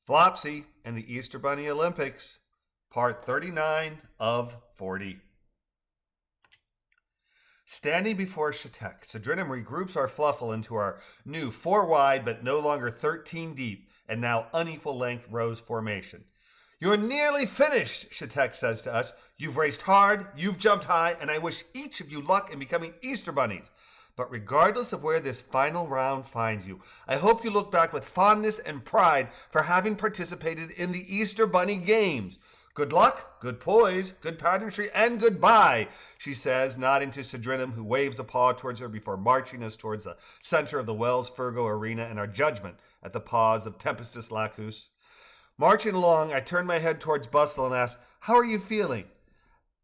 Flopsy and the Easter Bunny Olympics, part 39 of 40. Standing before Shatek, Cedrinum regroups our fluffle into our new 4 wide but no longer 13 deep and now unequal length rows formation. You're nearly finished, Shatek says to us. You've raced hard, you've jumped high, and I wish each of you luck in becoming Easter bunnies. But regardless of where this final round finds you, I hope you look back with fondness and pride for having participated in the Easter Bunny Games. Good luck, good poise, good pageantry, and goodbye, she says, nodding to Cedrinum, who waves a paw towards her before marching us towards the center of the Wells Fargo Arena and our judgment at the paws of Tempestus Lacus. Marching along, I turn my head towards Bustle and ask, "How are you feeling?"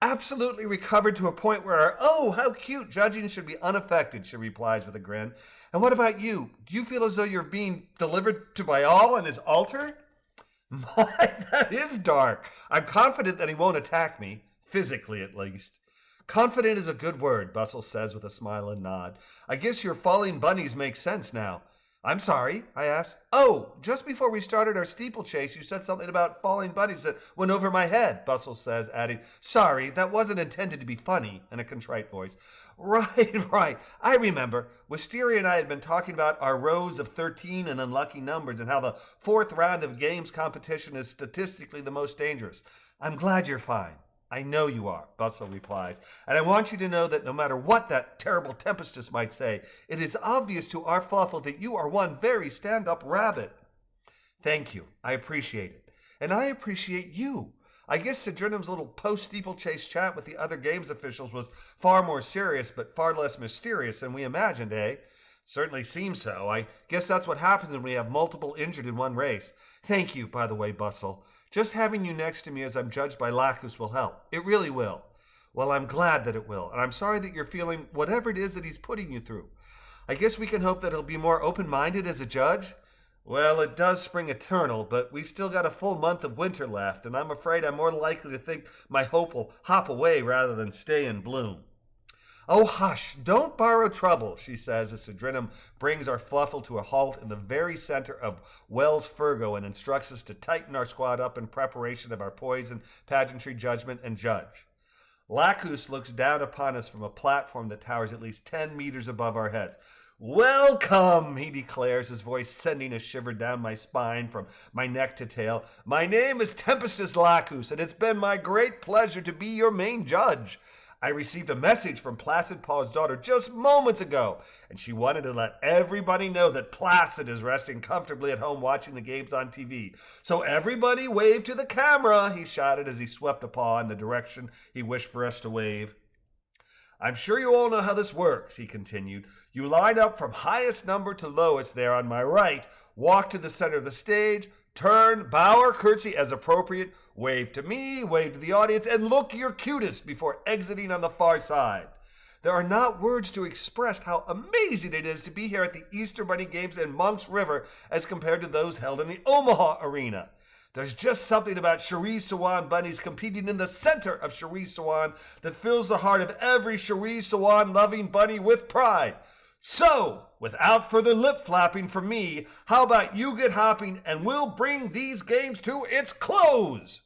"Absolutely recovered to a point where, oh, how cute, judging should be unaffected," she replies with a grin. "And what about you? Do you feel as though you're being delivered to Baal on his altar?" "My, that is dark. I'm confident that he won't attack me, physically at least." "Confident is a good word," Bustle says with a smile and nod. "I guess your falling bunnies make sense now." "I'm sorry," I ask. "Oh, just before we started our steeplechase, you said something about falling bunnies that went over my head," Bustle says, adding, "Sorry, that wasn't intended to be funny," in a contrite voice. Right. I remember. Wisteria and I had been talking about our rows of 13 and unlucky numbers and how the 4th round of games competition is statistically the most dangerous. I'm glad you're fine." "I know you are," Bustle replies, "and I want you to know that no matter what that terrible Tempestus might say, it is obvious to our Fluffle that you are one very stand-up rabbit." "Thank you. I appreciate it. And I appreciate you. I guess Cedrinum's little post-steeplechase chat with the other games officials was far more serious but far less mysterious than we imagined, eh?" "Certainly seems so. I guess that's what happens when we have multiple injured in one race. Thank you, by the way, Bustle. Just having you next to me as I'm judged by Lacus will help. It really will." "Well, I'm glad that it will, and I'm sorry that you're feeling whatever it is that he's putting you through. I guess we can hope that he'll be more open-minded as a judge." "Well, it does spring eternal, but we've still got a full month of winter left, and I'm afraid I'm more likely to think my hope will hop away rather than stay in bloom." "Oh, hush, don't borrow trouble," she says as Cedrinum brings our Fluffle to a halt in the very center of Wells Fargo and instructs us to tighten our squad up in preparation of our poison, pageantry, judgment, and judge. Lacus looks down upon us from a platform that towers at least 10 meters above our heads. "Welcome," he declares, his voice sending a shiver down my spine from my neck to tail. "My name is Tempestus Lacus, and it's been my great pleasure to be your main judge. I received a message from Placid Paw's daughter just moments ago, and she wanted to let everybody know that Placid is resting comfortably at home watching the games on TV. So everybody wave to the camera," he shouted as he swept a paw in the direction he wished for us to wave. "I'm sure you all know how this works," he continued. "You line up from highest number to lowest there on my right, walk to the center of the stage, turn, bow or curtsy as appropriate, wave to me, wave to the audience, and look your cutest before exiting on the far side. There are not words to express how amazing it is to be here at the Easter Bunny Games in Monks River as compared to those held in the Omaha Arena. There's just something about Cherie Sawan bunnies competing in the center of Cherie Sawan that fills the heart of every Cherie Sawan loving bunny with pride. So, without further lip flapping from me, how about you get hopping and we'll bring these games to its close?"